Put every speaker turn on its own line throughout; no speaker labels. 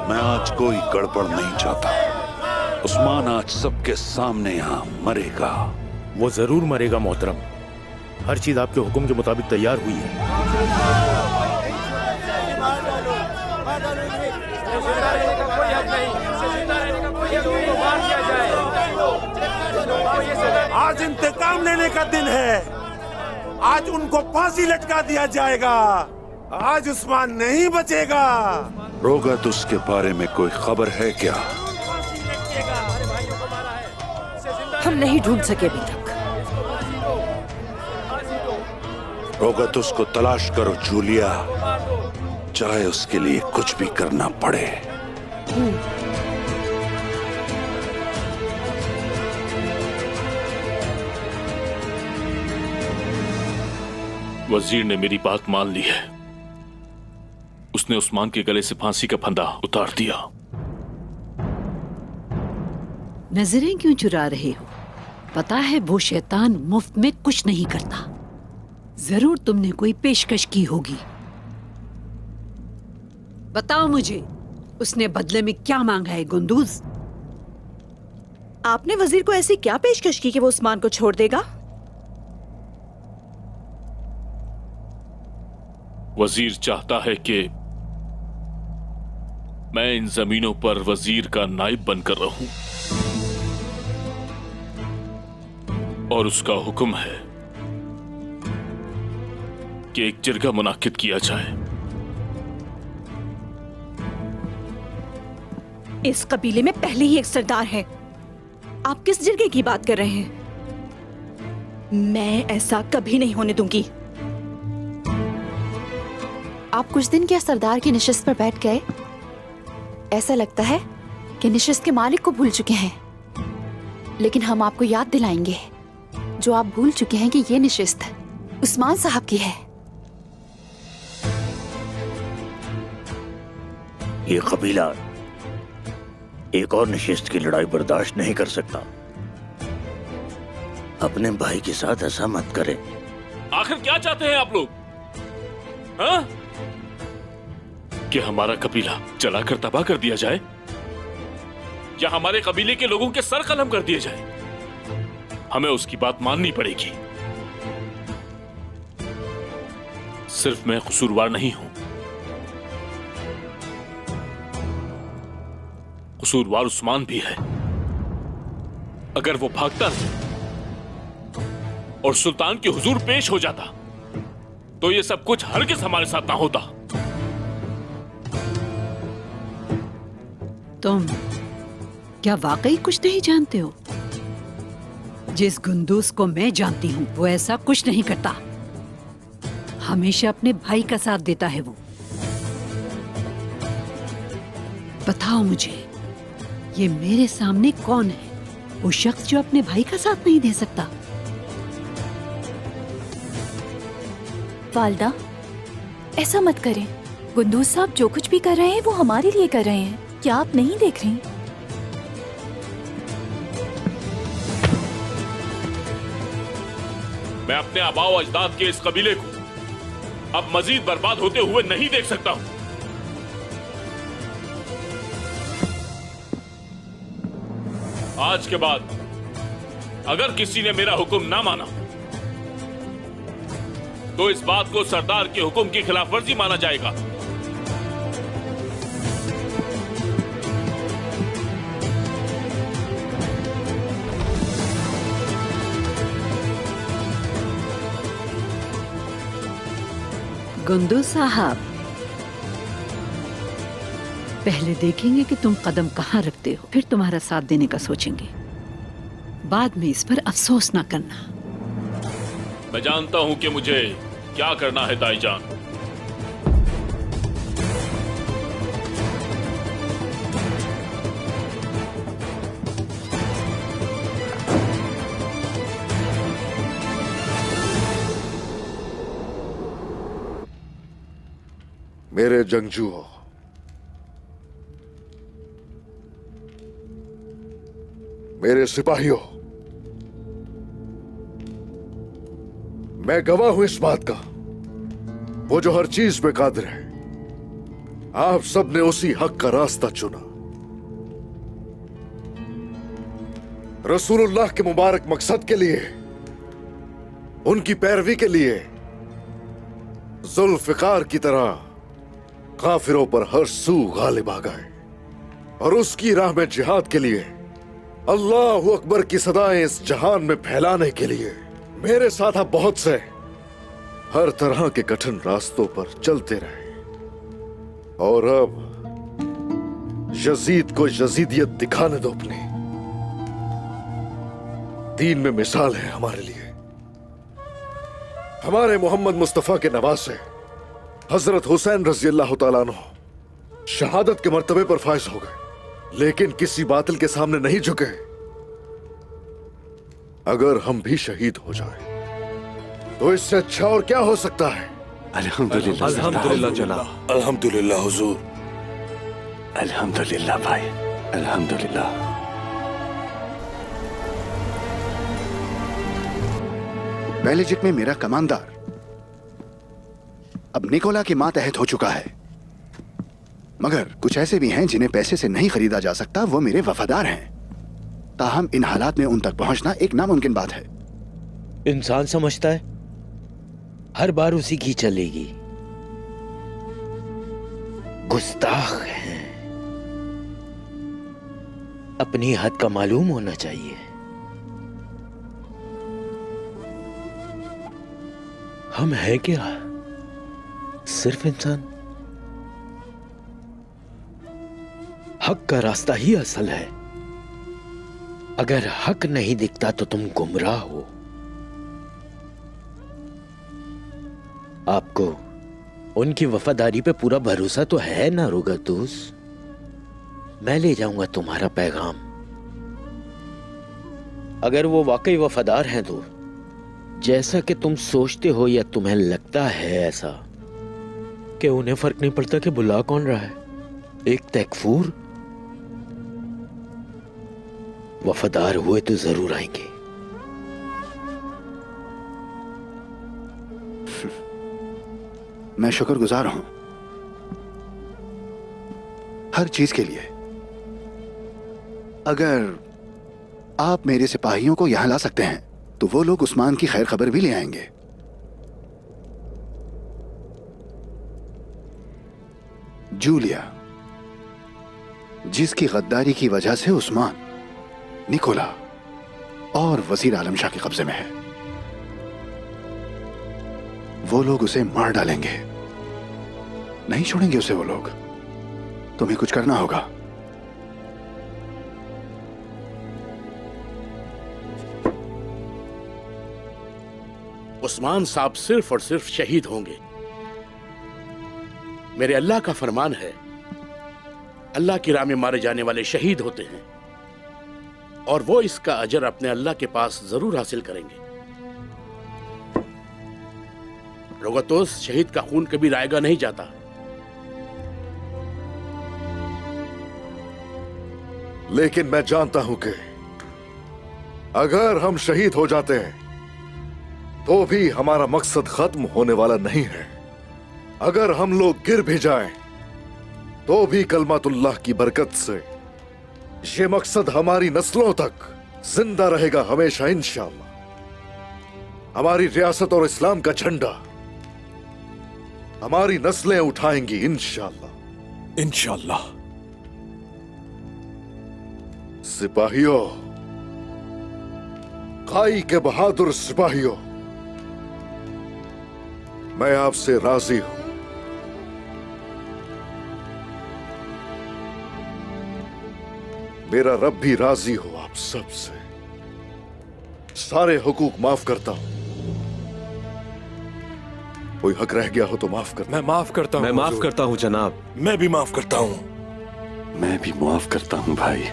मैं आज कोई गड़बड़ नहीं चाहता। उस्मान आज सबके सामने यहाँ मरेगा।
वो जरूर मरेगा मोहतरम। हर चीज आपके हुक्म के मुताबिक तैयार हुई है।
आज इंतकाम लेने का दिन है। आज उनको फांसी लटका दिया जाएगा। आज उस्मान नहीं बचेगा।
रोगत उसके बारे में कोई खबर है क्या?
हम नहीं ढूंढ सके अभी तक।
रोगत उसको तलाश करो जूलिया, चाहे उसके लिए कुछ भी करना पड़े।
वजीर ने मेरी बात मान ली है। उसने उस्मान के गले से फांसी का फंदा उतार दिया।
नजरें क्यों चुरा रहे हो? पता है वो शैतान मुफ्त में कुछ नहीं करता। जरूर तुमने कोई पेशकश की होगी। बताओ मुझे, उसने बदले में क्या मांगा है गुंदूज?
आपने वजीर को ऐसी क्या पेशकश की कि वो उस्मान को छोड़ देगा?
वजीर चाहता है कि मैं इन जमीनों पर वजीर का नायब बनकर रहूं, और उसका हुक्म है कि एक जिरगा मुनाकिद किया जाए।
इस कबीले में पहले ही एक सरदार है। आप किस जिरगे की बात कर रहे हैं? मैं ऐसा कभी नहीं होने दूंगी।
आप कुछ दिन क्या सरदार की निशिस्त पर बैठ गए? ऐसा लगता है कि निशिस्त के मालिक को भूल चुके हैं। लेकिन हम आपको याद दिलाएंगे जो आप भूल चुके हैं कि ये निशिस्त उस्मान साहब की है।
ये कबीला एक और नशिस्त की लड़ाई बर्दाश्त नहीं कर सकता। अपने भाई के साथ ऐसा मत करें।
आखिर क्या चाहते हैं आप लोग? हाँ? कि हमारा कबीला जलाकर तबाह कर दिया जाए, या हमारे कबीले के लोगों के सर कलम कर दिए जाए? हमें उसकी बात माननी पड़ेगी। सिर्फ मैं कसूरवार नहीं हूं, कसूरवार उस्मान भी है। अगर वो भागता नहीं और सुल्तान के हुजूर पेश हो जाता तो ये सब कुछ हरगिज़ हमारे साथ ना होता।
तुम क्या वाकई कुछ नहीं जानते हो? जिस गुंदूस को मैं जानती हूँ वो ऐसा कुछ नहीं करता। हमेशा अपने भाई का साथ देता है वो। बताओ मुझे, ये मेरे सामने कौन है वो शख्स जो अपने भाई का साथ नहीं दे सकता?
वालदा, ऐसा मत करें। गुंदूस साहब जो कुछ भी कर रहे हैं वो हमारे लिए कर रहे हैं। क्या आप नहीं देख रही?
मैं अपने आबाओ अजदाद के इस कबीले को अब मजीद बर्बाद होते हुए नहीं देख सकता हूं। आज के बाद अगर किसी ने मेरा हुक्म ना माना तो इस बात को सरदार के हुक्म की खिलाफवर्जी माना जाएगा।
गुंदू साहब, पहले देखेंगे कि तुम कदम कहाँ रखते हो, फिर तुम्हारा साथ देने का सोचेंगे। बाद में इस पर अफसोस ना करना।
मैं जानता हूं कि मुझे क्या करना है दाईजान।
मेरे जंगजुओं, मेरे सिपाहियों, मैं गवाह हूं इस बात का, वो जो हर चीज पे कादिर है, आप सबने उसी हक का रास्ता चुना। रसूलुल्लाह के मुबारक मकसद के लिए, उनकी पैरवी के लिए जुल्फिकार की तरह काफिरों पर हर सू गालिब आ गए और उसकी राह में जिहाद के लिए, अल्लाह अकबर की सदाएं इस जहान में फैलाने के लिए मेरे साथ आप बहुत से हर तरह के कठिन रास्तों पर चलते रहे। और अब यजीद को यजीदियत दिखाने दो अपनी। दीन में मिसाल है हमारे लिए। हमारे मोहम्मद मुस्तफा के नवासे हजरत हुसैन रजी अल्लाह तआला अन्हु शहादत के मर्तबे पर फाइज हो गए, लेकिन किसी बातिल के सामने नहीं झुके। अगर हम भी शहीद हो जाए तो इससे अच्छा और क्या हो सकता है।
अल्हम्दुलिल्लाह
अल्हम्दुलिल्लाह जनाब,
अल्हम्दुलिल्लाह हुजूर,
अल्हम्दुलिल्लाह भाई,
अल्हम्दुलिल्लाह।
पहले जिक में मेरा कमानदार अब निकोला के मातहत हो चुका है, मगर कुछ ऐसे भी हैं जिन्हें पैसे से नहीं खरीदा जा सकता। वो मेरे वफादार हैं, ताहम इन हालात में उन तक पहुंचना एक नामुमकिन बात है।
इंसान समझता है हर बार उसी की चलेगी। गुस्ताख हैं, अपनी हद का मालूम होना चाहिए। हम हैं क्या? सिर्फ इंसान। हक का रास्ता ही असल है। अगर हक नहीं दिखता तो तुम गुमराह हो। आपको उनकी वफादारी पे पूरा भरोसा तो है ना रोगतूस? मैं ले जाऊंगा तुम्हारा पैगाम। अगर वो वाकई वफादार हैं तो, जैसा कि तुम सोचते हो या तुम्हें लगता है ऐसा कि उन्हें फर्क नहीं पड़ता कि बुला कौन रहा है, एक तकफूर, वफादार हुए तो जरूर आएंगे।
मैं शुक्रगुजार हूं हर चीज के लिए। अगर आप मेरे सिपाहियों को यहां ला सकते हैं तो वो लोग उस्मान की खैर खबर भी ले आएंगे। जूलिया, जिसकी गद्दारी की वजह से उस्मान, निकोला और वजीर आलम शाह के कब्जे में है, वो लोग उसे मार डालेंगे। नहीं छोड़ेंगे उसे वो लोग। तुम्हें कुछ करना होगा।
उस्मान साहब सिर्फ और सिर्फ शहीद होंगे। मेरे अल्लाह का फरमान है, अल्लाह की राह में मारे जाने वाले शहीद होते हैं और वो इसका अजर अपने अल्लाह के पास जरूर हासिल करेंगे। रोगतोस, शहीद का खून कभी रायगा नहीं जाता।
लेकिन मैं जानता हूं कि अगर हम शहीद हो जाते हैं तो भी हमारा मकसद खत्म होने वाला नहीं है। अगर हम लोग गिर भी जाएं तो भी कलमातुल्लाह की बरकत से ये मकसद हमारी नस्लों तक जिंदा रहेगा हमेशा इंशाअल्लाह। हमारी रियासत और इस्लाम का झंडा हमारी नस्लें उठाएंगी इंशाअल्लाह।
इंशाअल्लाह।
सिपाहियों, काई के बहादुर सिपाहियों, मैं आपसे राजी हूं। मेरा रब भी राजी हो आप सबसे। सारे हुकूक माफ करता हूं। कोई हक रह गया हो तो माफ कर।
मैं माफ करता हूं।
मैं माफ करता हूं जनाब।
मैं भी माफ करता हूं।
मैं भी माफ करता हूं भाई,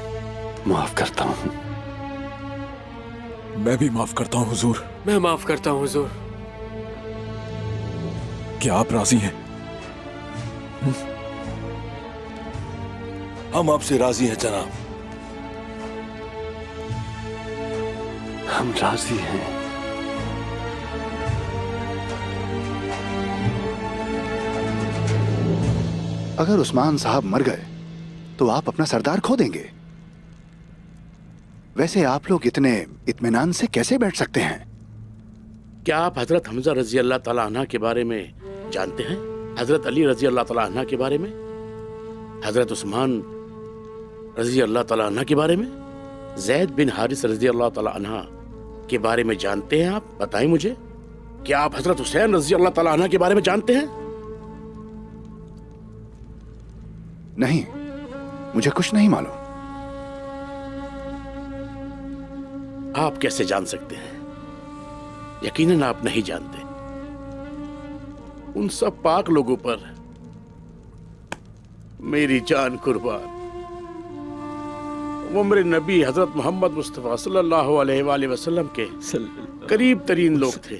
माफ करता हूं।
मैं भी माफ करता हूं हुजूर।
मैं माफ करता हूं हुजूर।
क्या आप राजी हैं? हम आपसे राजी हैं जनाब।
हम राजी हैं।
अगर उस्मान साहब मर गए तो आप अपना सरदार खो देंगे। वैसे आप लोग इतने इत्मीनान से कैसे बैठ सकते हैं?
क्या आप हजरत हमजा रजी अल्लाह ताला अन्हा के बारे में जानते हैं? हजरत अली रजी अल्लाह ताला अन्हा के बारे में? हजरत उस्मान रजी अल्लाह ताला अन्हा के बारे में? जैद बिन हारिस रजी अल्लाह ताला अन्हा के बारे में जानते हैं आप? बताएं मुझे। क्या आप हजरत हुसैन रजी अल्लाह ताला अन्हा के बारे में जानते हैं?
नहीं, मुझे कुछ नहीं मालूम।
आप कैसे जान सकते हैं? यकीनन आप नहीं जानते। उन सब पाक लोगों पर मेरी जान कुर्बान। वो मेरे नबी हजरत मोहम्मद मुस्तफा सल्लल्लाहु अलैहि वसल्लम के करीब तरीन लोग थे।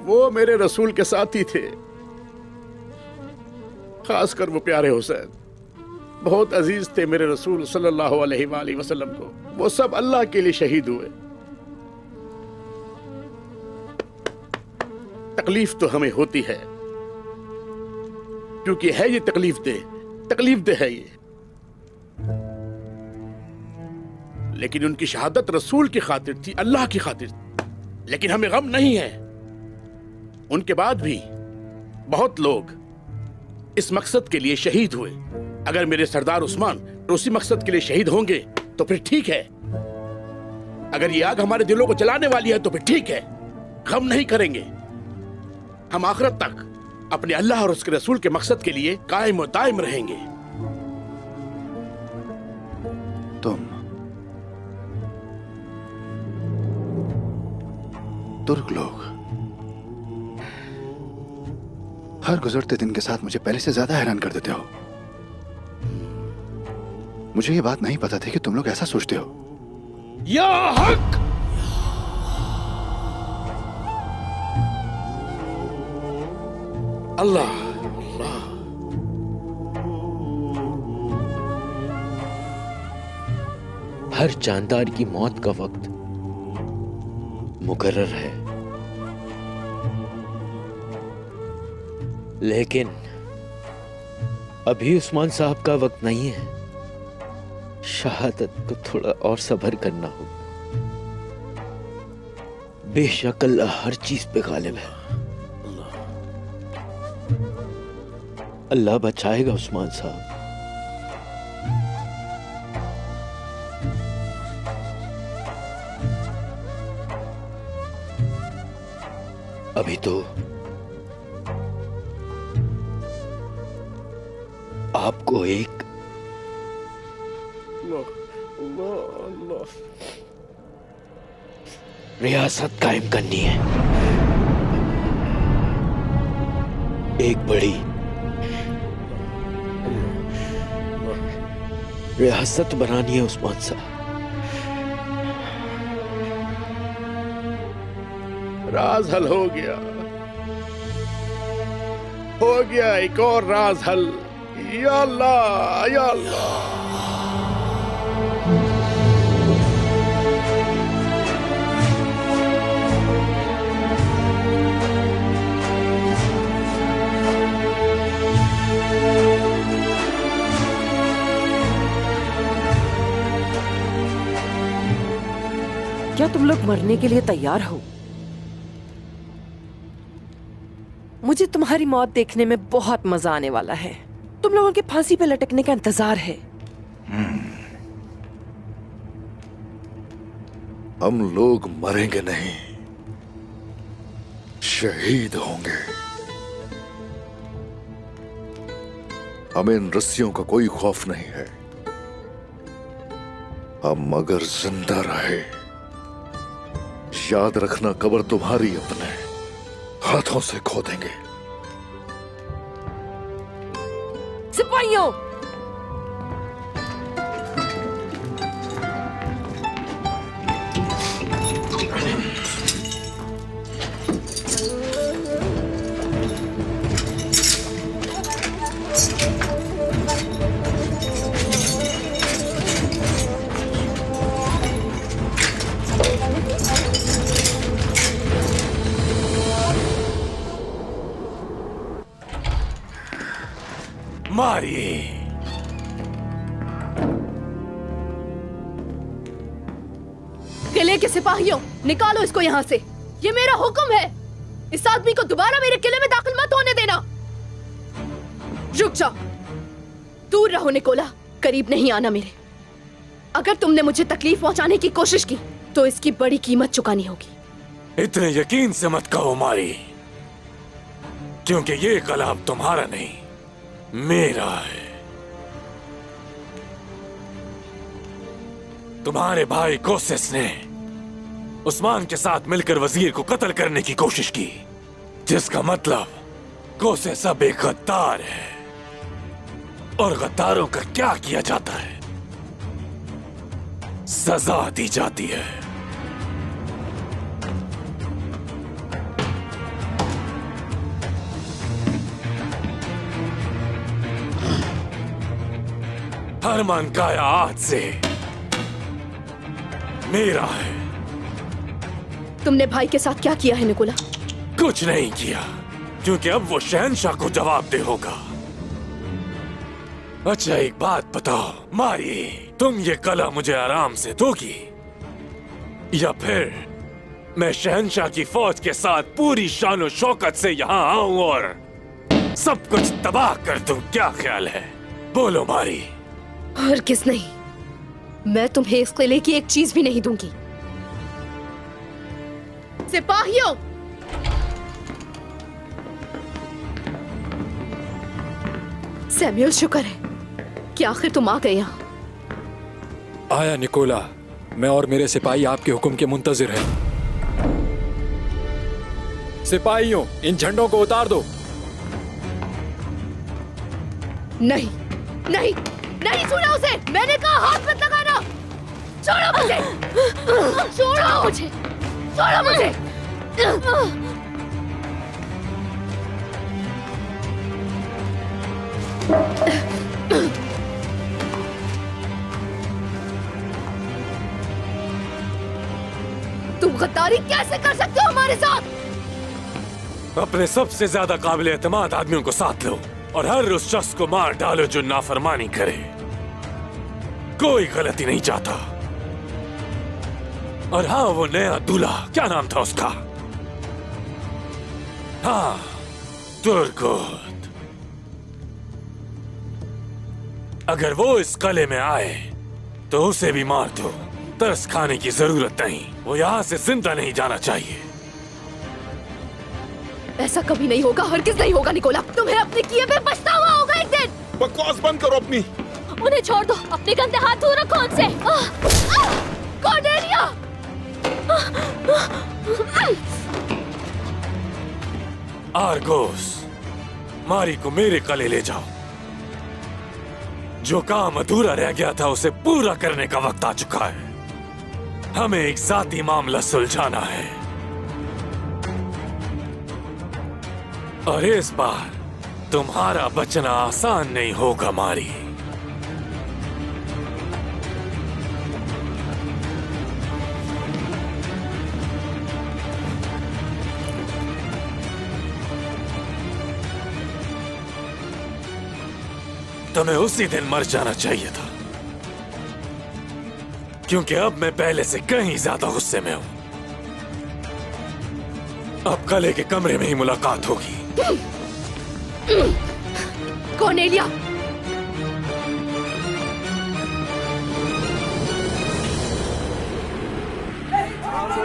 वो मेरे रसूल के साथी थे, खासकर वो प्यारे हुसैन बहुत अजीज थे मेरे रसूल सल्लल्लाहु अलैहि वसल्लम को। वो सब अल्लाह के लिए शहीद हुए। तकलीफ तो हमें होती है, क्योंकि है ये तकलीफ दे है ये, लेकिन उनकी शहादत रसूल की खातिर थी, अल्लाह की खातिर। लेकिन हमें गम नहीं है। उनके बाद भी बहुत लोग इस मकसद के लिए शहीद हुए। अगर मेरे सरदार उस्मान उसी मकसद के लिए शहीद होंगे तो फिर ठीक है। अगर ये आग हमारे दिलों को जलाने वाली है तो फिर ठीक है, गम नहीं करेंगे। हम आखिरत तक अपने अल्लाह और उसके रसूल के मकसद के लिए कायम और दायम रहेंगे।
तुम तुर्क लोग हर गुजरते दिन के साथ मुझे पहले से ज्यादा हैरान कर देते हो। मुझे ये बात नहीं पता थी कि तुम लोग ऐसा सोचते हो।
या हक! अल्लाह अल्लाह।
हर जानदार की मौत का वक्त मुकर्रर है, लेकिन अभी उस्मान साहब का वक्त नहीं है। शहादत को थोड़ा और सब्र करना होगा। बेशक अल्लाह हर चीज पे गालिब है। अल्लाह बचाएगा उस्मान साहब। अभी तो आपको एक रियासत कायम करनी है, एक बड़ी रियासत बनानी है उस्मान साहब।
राज हल हो गया एक और राज हल। या अल्लाह या अल्लाह।
क्या तुम लोग मरने के लिए तैयार हो? मुझे तुम्हारी मौत देखने में बहुत मजा आने वाला है। तुम लोगों के फांसी पे लटकने का इंतजार है।
हम लोग मरेंगे नहीं, शहीद होंगे। हमें इन रस्सियों का कोई खौफ नहीं है। हम अगर जिंदा रहे, याद रखना कब्र तुम्हारी अपने हाथों से खोदेंगे।
सिपाहियों,
मारिए।
किले के सिपाहियों, निकालो इसको यहाँ से। ये मेरा हुक्म है। इस आदमी को दोबारा मेरे किले में दाखिल मत होने देना। रुक जाओ, दूर रहो निकोला, करीब नहीं आना मेरे। अगर तुमने मुझे तकलीफ पहुंचाने की कोशिश की तो इसकी बड़ी कीमत चुकानी होगी।
इतने यकीन से मत कहो मारी, क्योंकि ये कलाब तुम्हारा नहीं, मेरा है। तुम्हारे भाई कोसेस ने उस्मान के साथ मिलकर वजीर को कत्ल करने की कोशिश की, जिसका मतलब कोसेस अब एक गद्दार है। और गद्दारों का क्या किया जाता है? सजा दी जाती है। हरमान काया आज से मेरा है।
तुमने भाई के साथ क्या किया है निकोला?
कुछ नहीं किया, क्योंकि अब वो शहंशाह को जवाबदेह होगा। अच्छा एक बात बताओ मारी, तुम ये कला मुझे आराम से दोगी या फिर मैं शहंशाह की फौज के साथ पूरी शान और शौकत से यहाँ आऊं और सब कुछ तबाह कर दूं? क्या ख्याल है? बोलो मारी।
और किस नहीं, मैं तुम्हें इस किले की एक चीज भी नहीं दूंगी। सिपाहियों, सैमुअल, शुक्र है कि आखिर तुम आ गए यहाँ।
आया निकोला, मैं और मेरे सिपाही आपके हुक्म के मुंतजिर हैं। सिपाहियों, इन झंडों को उतार दो।
नहीं नहीं नहीं, सुना उसे, मैंने कहा हाथ मत लगाना। छोड़ो मुझे, छोड़ो मुझे, छोड़ो मुझे। तुम गद्दारी कैसे कर सकते हो हमारे साथ?
अपने सबसे ज्यादा काबिल एतमाद आदमियों को साथ लो और हर उस शख्स को मार डालो जो नाफरमानी करे। कोई गलती नहीं चाहता। और हाँ, वो नया दूल्हा, क्या नाम था उसका? हाँ, तुर्कुत। अगर वो इस कले में आए तो उसे भी मार दो। तरस खाने की जरूरत नहीं, वो यहाँ से जिंदा नहीं जाना चाहिए।
ऐसा कभी नहीं होगा, हरगिज़ नहीं होगा निकोला। तुम्हें अपने किए पे पछतावा होगा एक दिन।
बकवास बंद करो अपनी।
उन्हें छोड़ दो, अपने गंदे हाथ दूर रखो उनसे। कॉर्डेलिया!
आर्गोस, मारी को मेरे कले ले जाओ। जो काम अधूरा रह गया था उसे पूरा करने का वक्त आ चुका है। हमें एक जाती मामला सुलझाना है और इस बार तुम्हारा बचना आसान नहीं होगा मारी। तुम्हें उसी दिन मर जाना चाहिए था, क्योंकि अब मैं पहले से कहीं ज्यादा गुस्से में हूं। अब कले के कमरे में ही मुलाकात होगी।
कॉर्नेलिया!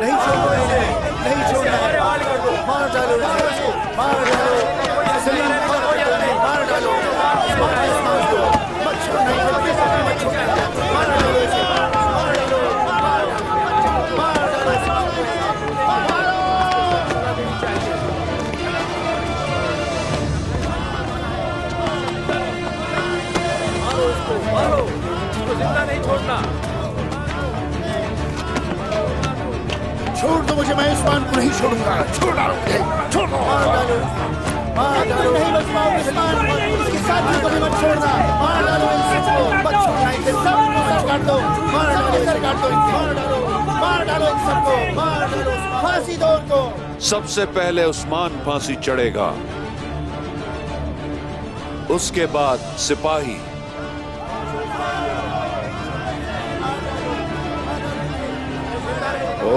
नहीं छोड़ो इसे, नहीं छोड़ना है। मार डालो इसे, मार डालो। सलीम, मार डालो। मत छोड़ना, मत छोड़ना। मार डालो इसे, मार डालो, मार डालो।
मारो, उसको जिंदा नहीं छोड़ना।
छोड़ दो मुझे, मैं उस्मान को नहीं छोड़ूंगा। छोड़ डालो मुझे, छोड़ दो। मार डालो, मार डालो। नहीं उस्मान उसके साथी को भी मत छोड़ना। मार डालो इन सबको, मत छोड़ना इसे। सबको सर काट दो, मार डालो, सर काट दो, मार डालो, मार डालो इन सबको, मार डालो। फांसी दो उनको।
सबसे पहले उस्मान फांसी चढ़ेगा। उसके बाद सिपाही।
ओ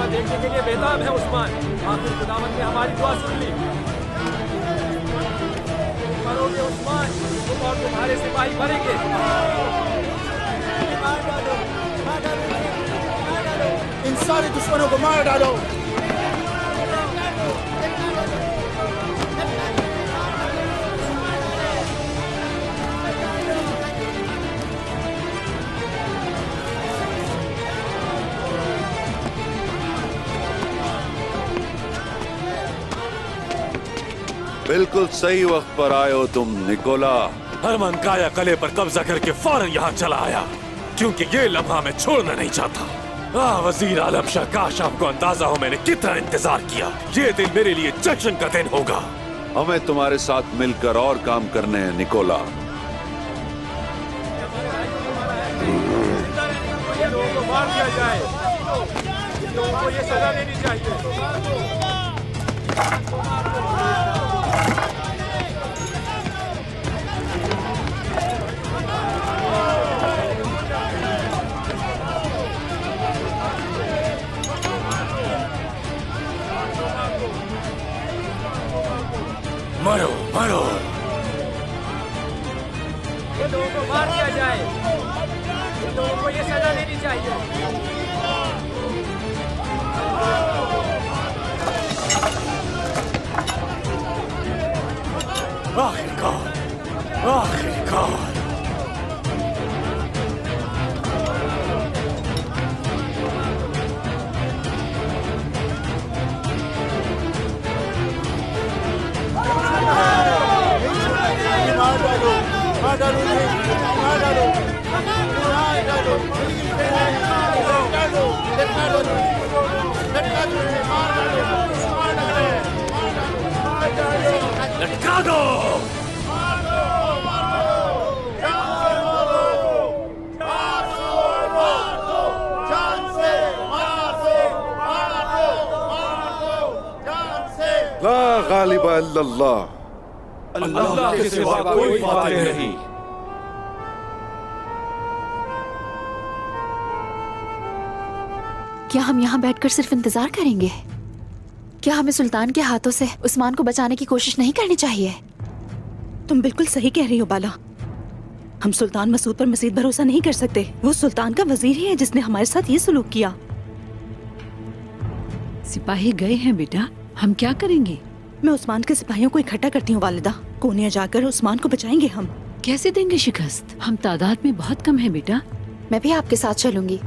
देखने के लिए बेताब है उस्मान। आखिर खुदावंद ने हमारी दुआ सुन ली। मरोगे उस्मान, तुम और तुम्हारे सिपाही मरेंगे।
इन सारे दुश्मनों को मार डालो।
बिल्कुल सही वक्त पर आए हो तुम निकोला।
हरमन काया कले पर कब्जा करके फौरन यहाँ चला आया, क्योंकि ये लम्हा मैं छोड़ना नहीं चाहता। वजीर आलम शाह, काश आपको अंदाजा हो मैंने कितना इंतजार किया। ये दिन मेरे लिए जश्न का दिन होगा।
हमें तुम्हारे साथ मिलकर और काम करने हैं निकोला।
लोगों को मार दिया जाए, लोगों को ये सजा देनी चाहिए। मरो मरो, ये लोगों को मार दिया जाए, ये लोगों को ये सजा देनी चाहिए। आखिरकार, आखिरकार। लटका दो।
ला गालिबा इल्लल्लाह,
अल्लाह के सिवा कोई फातिह नहीं।
क्या हम यहाँ बैठकर सिर्फ इंतजार करेंगे? क्या हमें सुल्तान के हाथों से उस्मान को बचाने की कोशिश नहीं करनी चाहिए?
तुम बिल्कुल सही कह रही हो बाला। हम सुल्तान मसूद पर मजीद भरोसा नहीं कर सकते। वो सुल्तान का वजीर ही है जिसने हमारे साथ ये सलूक किया।
सिपाही गए हैं बेटा, हम क्या करेंगे?
मैं उस्मान के सिपाहियों को इकट्ठा करती हूँ वालिदा। कोनिया जाकर उस्मान को बचाएंगे हम।
कैसे देंगे शिकस्त? हम तादाद में बहुत कम है बेटा।
मैं भी आपके साथ चलूंगी।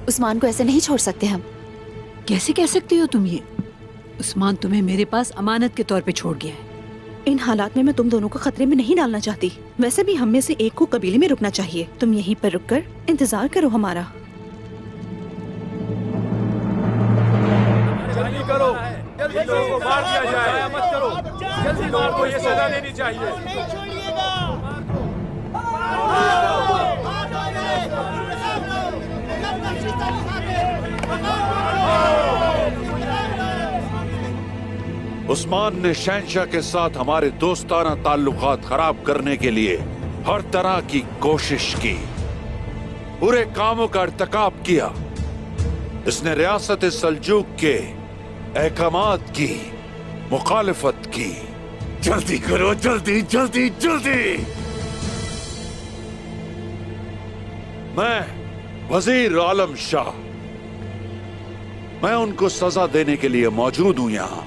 उस्मान को ऐसे नहीं छोड़ सकते हम।
कैसे कह सकती हो तुम ये? उस्मान तुम्हें मेरे पास अमानत के तौर पे छोड़ गया है।
इन हालात में मैं तुम दोनों को खतरे में नहीं डालना चाहती। वैसे भी हम में से एक को कबीले में रुकना चाहिए। तुम यहीं पर रुककर इंतजार करो हमारा।
जल्दी करो, जल्दी लोगों को मार दिया जाए। मत करो, जल्दी लोगों को ये सजा देनी चाहिए।
उस्मान ने शहंशाह के साथ हमारे दोस्ताना ताल्लुकात खराब करने के लिए हर तरह की कोशिश की, बुरे कामों का इर्तिकाब किया। इसने रियासत सल्जूक के अहकामात की मुखालिफत की।
जल्दी करो, जल्दी जल्दी जल्दी।
मैं वजीर आलम शाह, मैं उनको सजा देने के लिए मौजूद हूं यहाँ।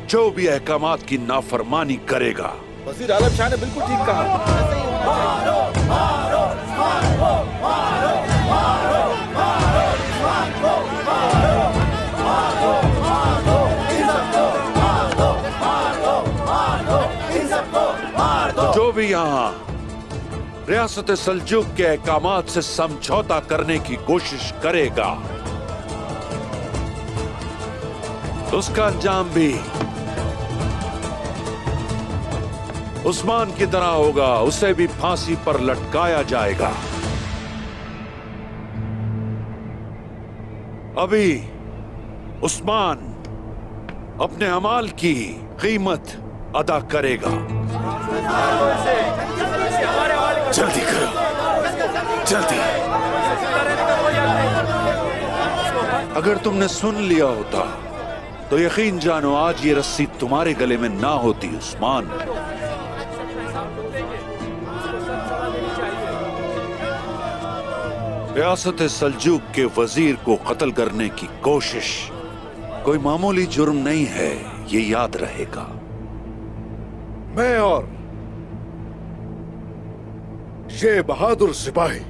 जो भी अहकामात की नाफरमानी करेगा।
वजीर आलम शाह ने बिल्कुल ठीक कहा।
जो भी यहाँ रियासत सल्जूक के अहकामात से समझौता करने की कोशिश करेगा, उसका अंजाम भी उस्मान की तरह होगा, उसे भी फांसी पर लटकाया जाएगा। अभी उस्मान अपने अमाल की कीमत अदा करेगा।
जल्दी करो, जल्दी।
अगर तुमने सुन लिया होता तो यकीन जानो आज ये रस्सी तुम्हारे गले में ना होती उस्मान। रियासत सल्जूक के वजीर को कत्ल करने की कोशिश कोई मामूली जुर्म नहीं है, ये याद रहेगा।
मैं और ये बहादुर सिपाही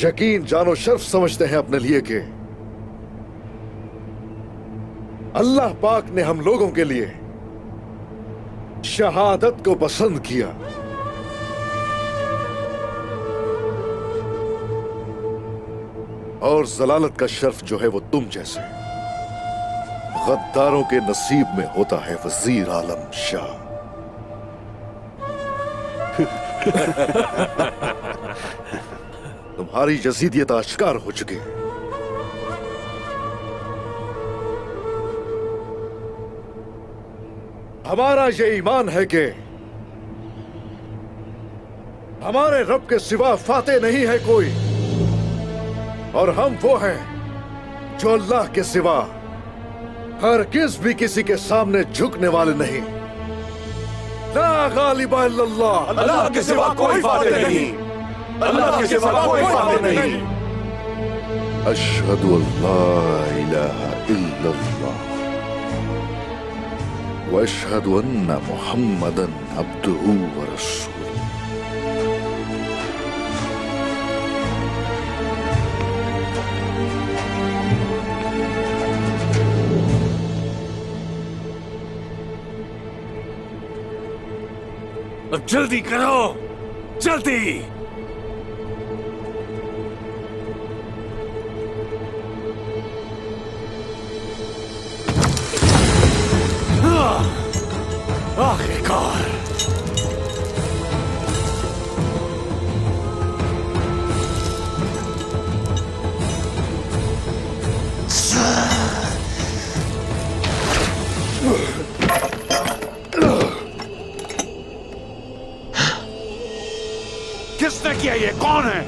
यकीन जानो शर्फ समझते हैं अपने लिए कि अल्लाह पाक ने हम लोगों के लिए शहादत को पसंद किया। और जलालत का शर्फ जो है वो तुम जैसे गद्दारों के नसीब में होता है वजीर आलम शाह। तुम्हारी यजीदियत आश्कार हो चुकी है। हमारा ये ईमान है कि हमारे रब के सिवा फाते नहीं है कोई, और हम वो हैं जो अल्लाह के सिवा हरगिज़ भी किसी के सामने झुकने वाले नहीं। ला गालिबा इल्लल्लाह,
अल्लाह के सिवा कोई फाते नहीं, अल्लाह के सिवा कोई फाते नहीं।
अशहदु अल्ला इलाहा इल्लल्लाह व अशहदु अन्ना मुहम्मदन अब्दुहु व रसूलुहु।
अब जल्दी करो, जल्दी। आखिरकार
किसने किया? ये कौन है?